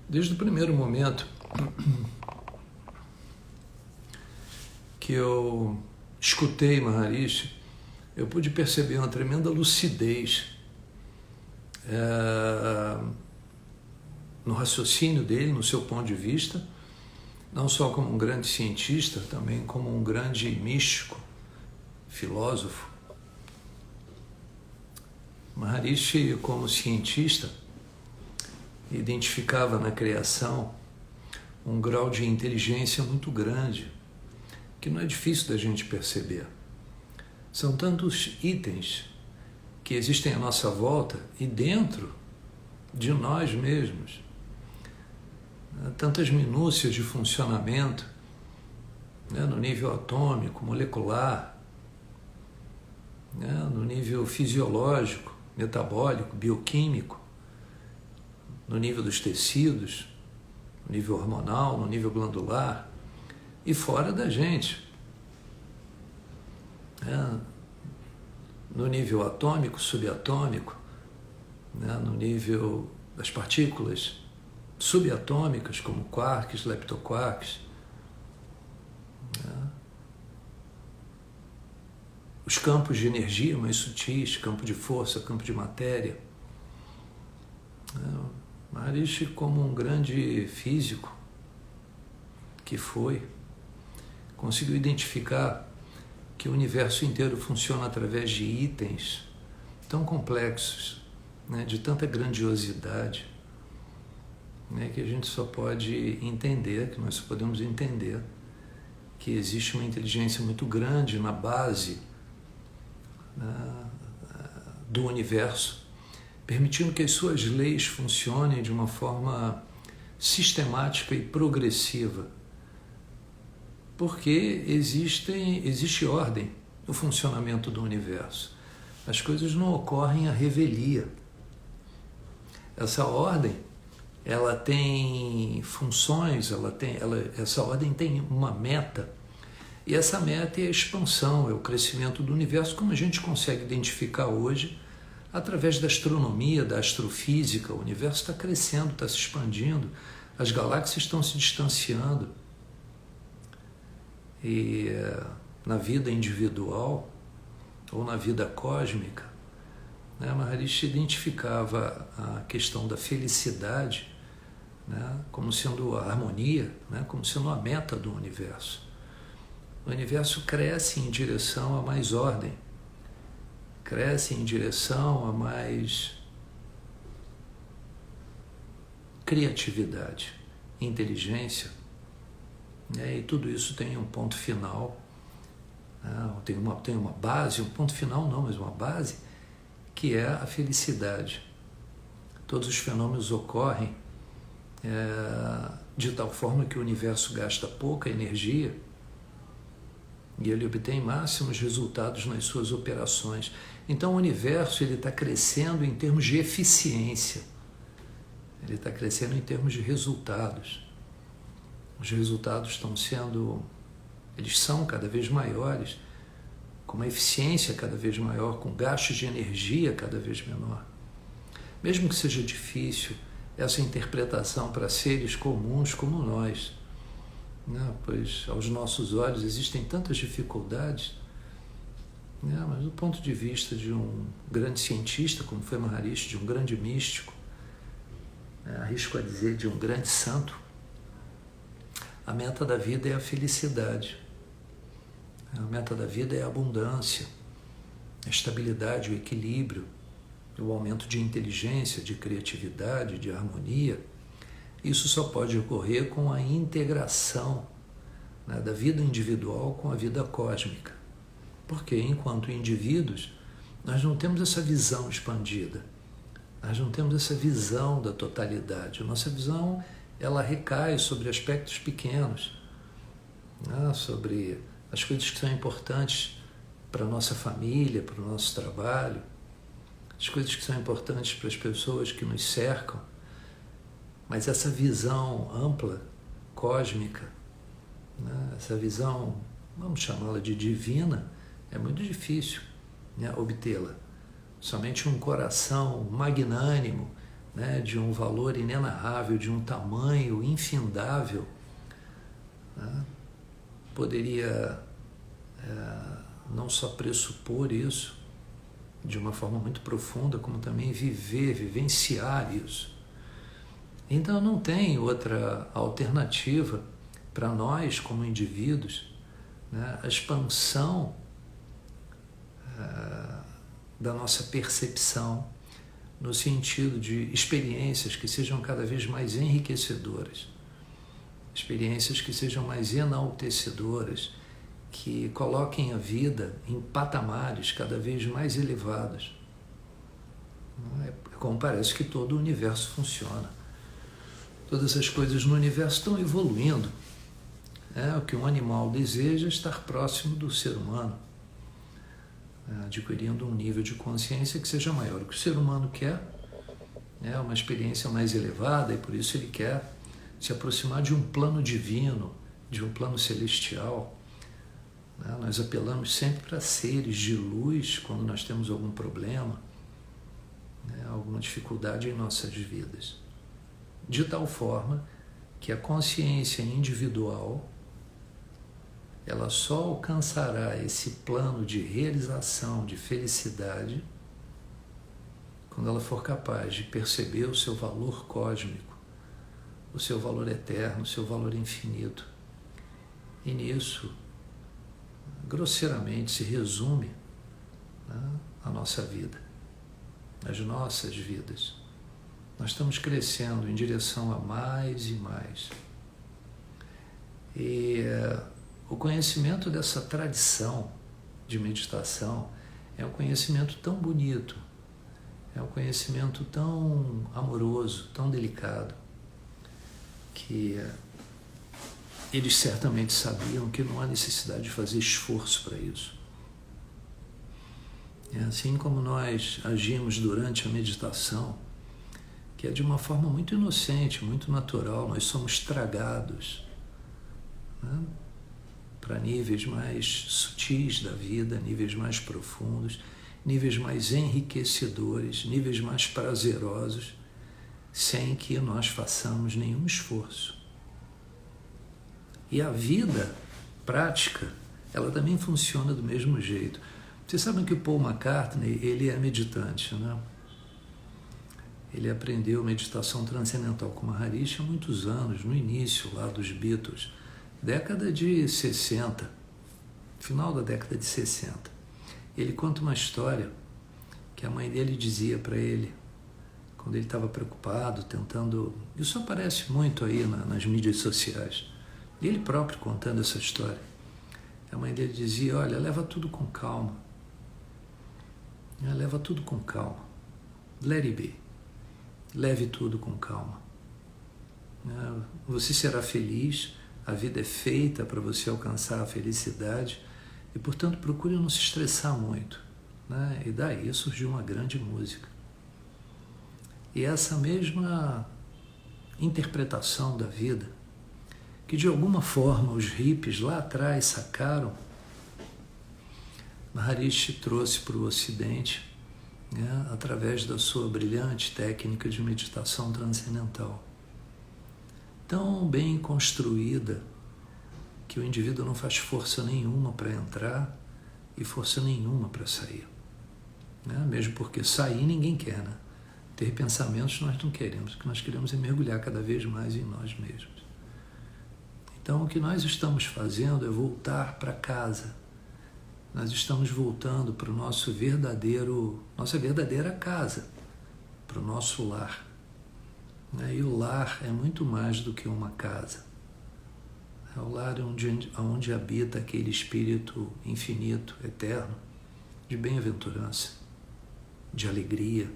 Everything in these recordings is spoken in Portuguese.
Desde o primeiro momento que eu escutei Maharishi, eu pude perceber uma tremenda lucidez no raciocínio dele, no seu ponto de vista, não só como um grande cientista, também como um grande místico, filósofo. Maharishi, como cientista, identificava na criação um grau de inteligência muito grande, que não é difícil da gente perceber. São tantos itens que existem à nossa volta e dentro de nós mesmos, tantas minúcias de funcionamento, no nível atômico, molecular, no nível fisiológico, metabólico, bioquímico, no nível dos tecidos, no nível hormonal, no nível glandular e fora da gente. No nível atômico, subatômico, no nível das partículas subatômicas, como quarks, leptoquarks, os campos de energia mais sutis, campo de força, campo de matéria. Maharishi, como um grande físico que foi, conseguiu identificar que o universo inteiro funciona através de itens tão complexos, de tanta grandiosidade, que a gente só pode entender, que nós só podemos entender que existe uma inteligência muito grande na base do universo, permitindo que as suas leis funcionem de uma forma sistemática e progressiva, porque existe ordem no funcionamento do universo. As coisas não ocorrem à revelia. Essa ordem, ela tem funções, essa ordem tem uma meta, e essa meta é a expansão, é o crescimento do universo, como a gente consegue identificar hoje através da astronomia, da astrofísica. O universo está crescendo, está se expandindo, as galáxias estão se distanciando. E na vida individual ou na vida cósmica, Maharishi identificava a questão da felicidade como sendo a harmonia, como sendo a meta do universo. O universo cresce em direção a mais ordem, cresce em direção a mais criatividade, inteligência, e tudo isso tem um ponto final, tem uma base, um ponto final não, mas uma base, que é a felicidade. Todos os fenômenos ocorrem de tal forma que o universo gasta pouca energia e ele obtém máximos resultados nas suas operações. Então o universo está crescendo em termos de eficiência, ele está crescendo em termos de resultados. Os resultados eles são cada vez maiores, com uma eficiência cada vez maior, com gastos de energia cada vez menor. Mesmo que seja difícil essa interpretação para seres comuns como nós, pois aos nossos olhos existem tantas dificuldades, mas do ponto de vista de um grande cientista, como foi Maharishi, de um grande místico, arrisco a dizer de um grande santo, a meta da vida é a felicidade. A meta da vida é a abundância, a estabilidade, o equilíbrio, o aumento de inteligência, de criatividade, de harmonia. Isso só pode ocorrer com a integração da vida individual com a vida cósmica. Porque, enquanto indivíduos, nós não temos essa visão expandida, nós não temos essa visão da totalidade. A nossa visão, ela recai sobre aspectos pequenos, sobre as coisas que são importantes para a nossa família, para o nosso trabalho, as coisas que são importantes para as pessoas que nos cercam. Mas essa visão ampla, cósmica, essa visão, vamos chamá-la de divina, é muito difícil obtê-la. Somente um coração magnânimo, né, de um valor inenarrável, de um tamanho infindável, né, poderia não só pressupor isso de uma forma muito profunda, como também vivenciar isso. Então não tem outra alternativa para nós como indivíduos, né, a expansão da nossa percepção no sentido de experiências que sejam cada vez mais enriquecedoras, experiências que sejam mais enaltecedoras, que coloquem a vida em patamares cada vez mais elevados. É como parece que todo o universo funciona. Todas as coisas no universo estão evoluindo. O que um animal deseja é estar próximo do ser humano, adquirindo um nível de consciência que seja maior. O que o ser humano quer é uma experiência mais elevada, e por isso ele quer se aproximar de um plano divino, de um plano celestial. Nós apelamos sempre para seres de luz quando nós temos algum problema, alguma dificuldade em nossas vidas, de tal forma que a consciência individual ela só alcançará esse plano de realização, de felicidade, quando ela for capaz de perceber o seu valor cósmico, o seu valor eterno, o seu valor infinito. E nisso, grosseiramente, se resume, né, a nossa vida, as nossas vidas. Nós estamos crescendo em direção a mais e mais. E o conhecimento dessa tradição de meditação é um conhecimento tão bonito, é um conhecimento tão amoroso, tão delicado, que eles certamente sabiam que não há necessidade de fazer esforço para isso. É assim como nós agimos durante a meditação, que é de uma forma muito inocente, muito natural, nós somos tragados, né, para níveis mais sutis da vida, níveis mais profundos, níveis mais enriquecedores, níveis mais prazerosos, sem que nós façamos nenhum esforço. E a vida prática, ela também funciona do mesmo jeito. Vocês sabem que o Paul McCartney, ele é meditante, né? Ele aprendeu meditação transcendental com Maharishi há muitos anos, no início lá dos Beatles, década de 60, final da década de 60. Ele conta uma história que a mãe dele dizia para ele, quando ele estava preocupado, tentando... Isso aparece muito aí nas mídias sociais. Ele próprio contando essa história. A mãe dele dizia, olha, leva tudo com calma. Leva tudo com calma. Let it be. Leve tudo com calma. Você será feliz, a vida é feita para você alcançar a felicidade e, portanto, procure não se estressar muito. E daí surgiu uma grande música. E essa mesma interpretação da vida, que de alguma forma os hippies lá atrás sacaram, Maharishi trouxe para o Ocidente, através da sua brilhante técnica de meditação transcendental, tão bem construída que o indivíduo não faz força nenhuma para entrar e força nenhuma para sair. Mesmo porque sair ninguém quer, né? Ter pensamentos nós não queremos, o que nós queremos é mergulhar cada vez mais em nós mesmos. Então o que nós estamos fazendo é voltar para casa. Nós estamos voltando para nossa verdadeira casa, para o nosso lar. E o lar é muito mais do que uma casa. É o lar onde habita aquele espírito infinito, eterno, de bem-aventurança, de alegria,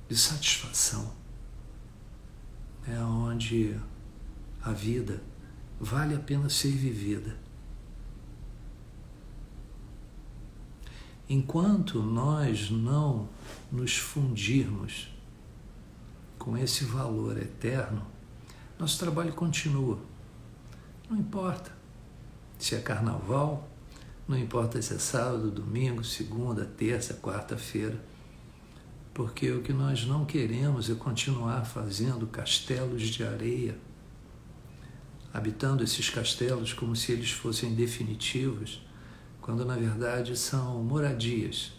de satisfação. É onde a vida vale a pena ser vivida. Enquanto nós não nos fundirmos com esse valor eterno, nosso trabalho continua. Não importa se é carnaval, não importa se é sábado, domingo, segunda, terça, quarta-feira. Porque o que nós não queremos é continuar fazendo castelos de areia, habitando esses castelos como se eles fossem definitivos, quando na verdade são moradias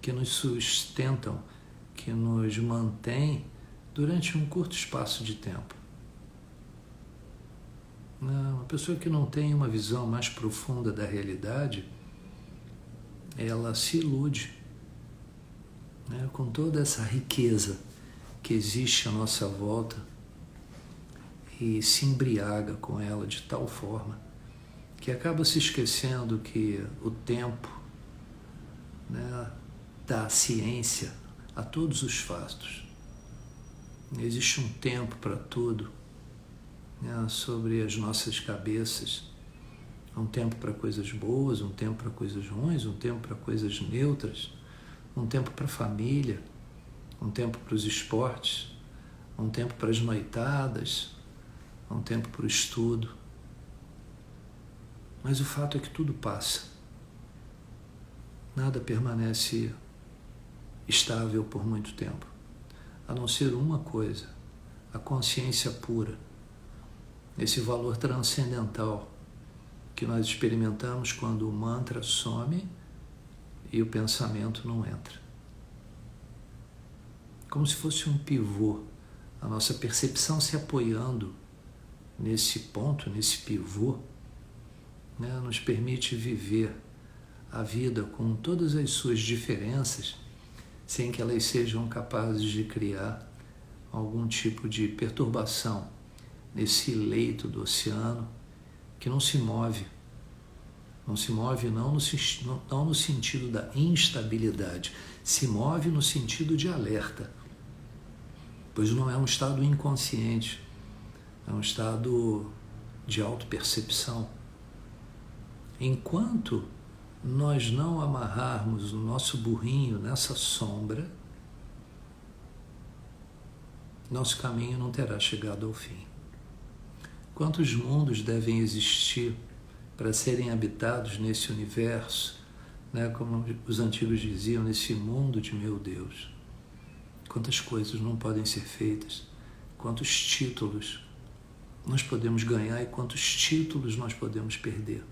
que nos sustentam, que nos mantêm durante um curto espaço de tempo. Uma pessoa que não tem uma visão mais profunda da realidade, ela se ilude, né, com toda essa riqueza que existe à nossa volta e se embriaga com ela de tal forma que acaba se esquecendo que o tempo, né, dá ciência a todos os fatos. Existe um tempo para tudo, né, sobre as nossas cabeças. Um tempo para coisas boas, um tempo para coisas ruins, um tempo para coisas neutras, um tempo para a família, um tempo para os esportes, um tempo para as noitadas, um tempo para o estudo. Mas o fato é que tudo passa. Nada permanece estável por muito tempo, a não ser uma coisa: a consciência pura, esse valor transcendental que nós experimentamos quando o mantra some e o pensamento não entra. Como se fosse um pivô, a nossa percepção se apoiando nesse ponto, nesse pivô, né, nos permite viver a vida com todas as suas diferenças, sem que elas sejam capazes de criar algum tipo de perturbação nesse leito do oceano que não se move. Não se move não no sentido da instabilidade, se move no sentido de alerta, pois não é um estado inconsciente, é um estado de autopercepção. Enquanto nós não amarrarmos o nosso burrinho nessa sombra, nosso caminho não terá chegado ao fim. Quantos mundos devem existir para serem habitados nesse universo, né, como os antigos diziam, nesse mundo de meu Deus? Quantas coisas não podem ser feitas, quantos títulos nós podemos ganhar e quantos títulos nós podemos perder.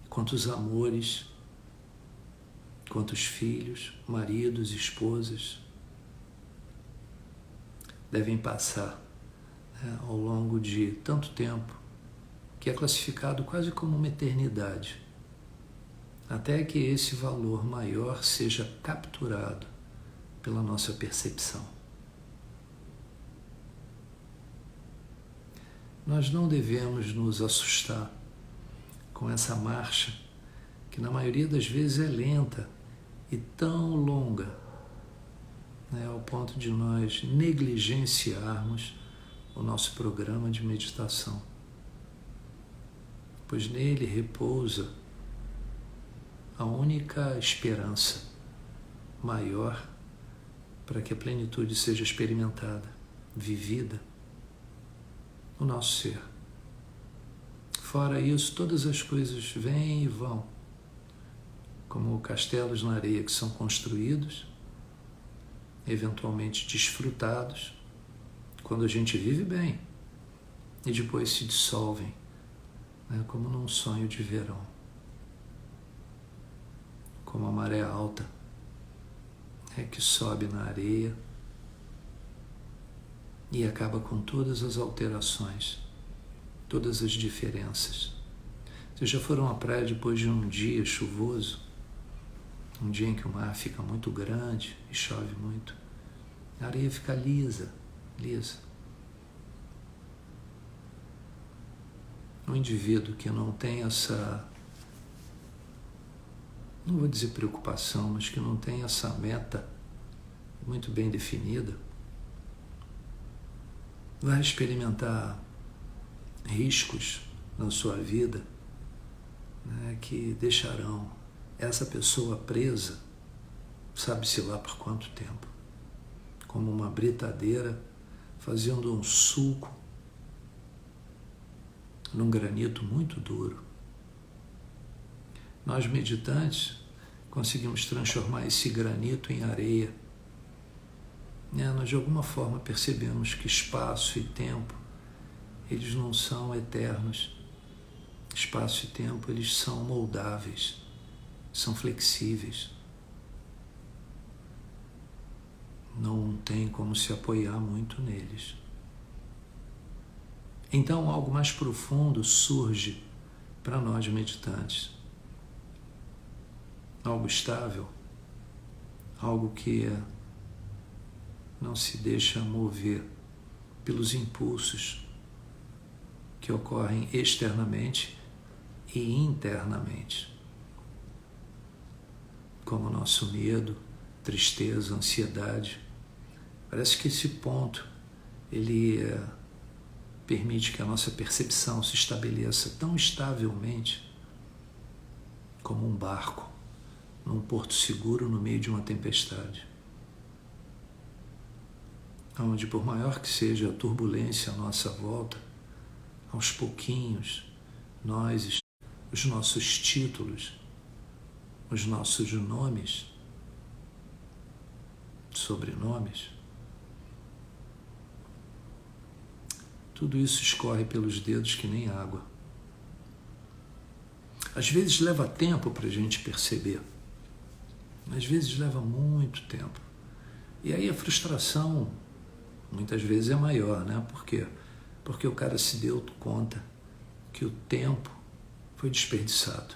Quantos amores, quantos filhos, maridos, esposas devem passar, né, ao longo de tanto tempo, que é classificado quase como uma eternidade, até que esse valor maior seja capturado pela nossa percepção. Nós não devemos nos assustar com essa marcha, que na maioria das vezes é lenta e tão longa, né, ao ponto de nós negligenciarmos o nosso programa de meditação, pois nele repousa a única esperança maior para que a plenitude seja experimentada, vivida no nosso ser. Fora isso, todas as coisas vêm e vão, como castelos na areia que são construídos, eventualmente desfrutados, quando a gente vive bem, e depois se dissolvem, né, como num sonho de verão, como a maré alta, que sobe na areia e acaba com todas as alterações, todas as diferenças. Vocês já foram à praia depois de um dia chuvoso? Um dia em que o mar fica muito grande e chove muito. A areia fica lisa, lisa. Um indivíduo que não tem essa, não vou dizer preocupação, mas que não tem essa meta muito bem definida, vai experimentar riscos na sua vida, né, que deixarão essa pessoa presa, sabe-se lá por quanto tempo, como uma britadeira fazendo um sulco num granito muito duro. Nós meditantes, conseguimos transformar esse granito em areia. Nós de alguma forma percebemos que espaço e tempo, eles não são eternos. Espaço e tempo, eles são moldáveis, são flexíveis. Não tem como se apoiar muito neles. Então, algo mais profundo surge para nós meditantes. Algo estável, algo que não se deixa mover pelos impulsos que ocorrem externamente e internamente, como o nosso medo, tristeza, ansiedade. Parece que esse ponto, ele permite que a nossa percepção se estabeleça tão estavelmente como um barco num porto seguro no meio de uma tempestade, onde, por maior que seja a turbulência à nossa volta, aos pouquinhos, nós, os nossos títulos, os nossos nomes, sobrenomes, tudo isso escorre pelos dedos que nem água. Às vezes leva tempo para a gente perceber, às vezes leva muito tempo. E aí a frustração muitas vezes é maior, né? Por quê? Porque o cara se deu conta que o tempo foi desperdiçado,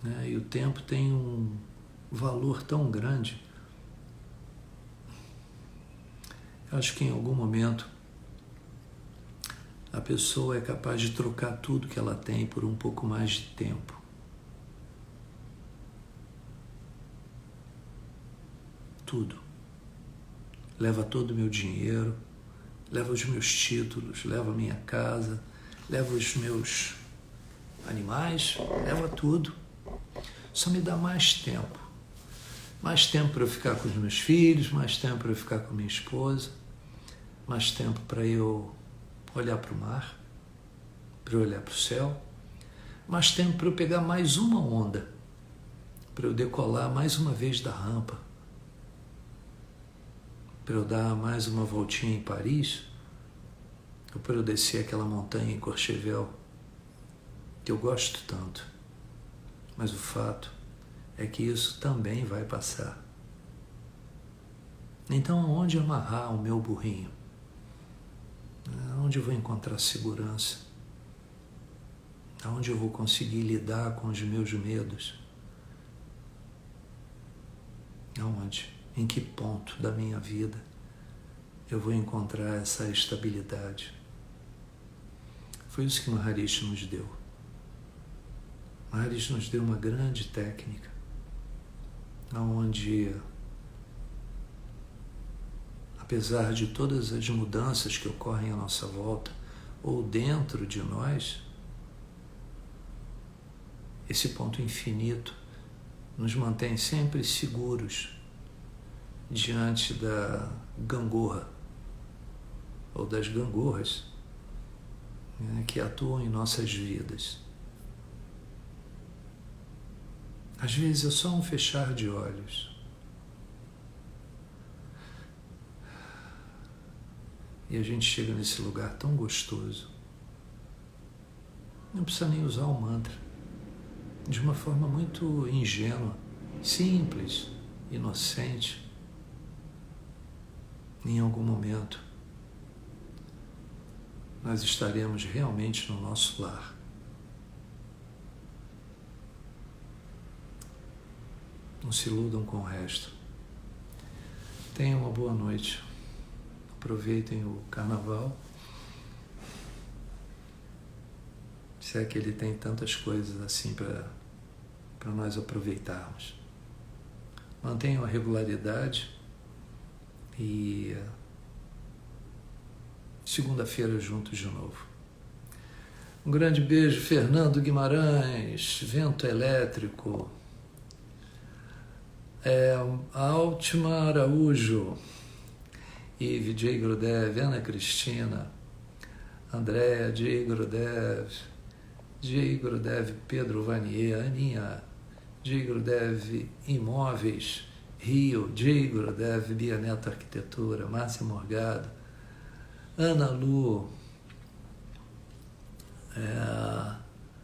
né? E o tempo tem um valor tão grande. Eu acho que em algum momento a pessoa é capaz de trocar tudo que ela tem por um pouco mais de tempo. Tudo. Leva todo o meu dinheiro, leva os meus títulos, leva a minha casa, leva os meus animais, leva tudo. Só me dá mais tempo. Mais tempo para eu ficar com os meus filhos, mais tempo para eu ficar com minha esposa, mais tempo para eu olhar para o mar, para eu olhar para o céu, mais tempo para eu pegar mais uma onda, para eu decolar mais uma vez da rampa, para eu dar mais uma voltinha em Paris, ou para eu descer aquela montanha em Courchevel, que eu gosto tanto. Mas o fato é que isso também vai passar. Então, aonde amarrar o meu burrinho? Aonde eu vou encontrar segurança? Aonde eu vou conseguir lidar com os meus medos? Aonde? Em que ponto da minha vida eu vou encontrar essa estabilidade? Foi isso que Maharishi nos deu. Maharishi nos deu uma grande técnica, onde, apesar de todas as mudanças que ocorrem à nossa volta, ou dentro de nós, esse ponto infinito nos mantém sempre seguros diante da gangorra, ou das gangorras, né, que atuam em nossas vidas. Às vezes é só um fechar de olhos. E a gente chega nesse lugar tão gostoso. Não precisa nem usar o mantra. De uma forma muito ingênua, simples, inocente. Em algum momento, nós estaremos realmente no nosso lar. Não se iludam com o resto. Tenham uma boa noite. Aproveitem o carnaval. Se é que ele tem tantas coisas assim para nós aproveitarmos. Mantenham a regularidade e segunda-feira juntos de novo. Um grande beijo, Fernando Guimarães, Vento Elétrico, Altima Araújo, Ive, J. Grudev, Ana Cristina, Andréa, J. Grudev, Pedro Vanier, Aninha, Jai Gurudev Imóveis, Rio, Jai Gurudev Bianeto Arquitetura, Márcia Morgado, Ana Lu,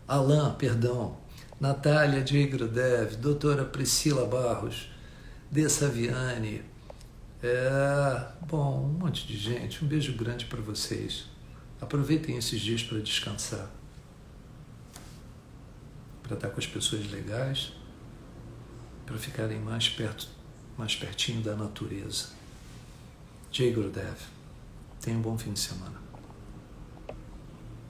Alain, perdão, Natália Jai Gurudev, doutora Priscila Barros, De Saviani, bom, um monte de gente. Um beijo grande para vocês. Aproveitem esses dias para descansar, para estar com as pessoas legais, para ficarem mais pertinho da natureza. Jai Gurudev. Tenha um bom fim de semana.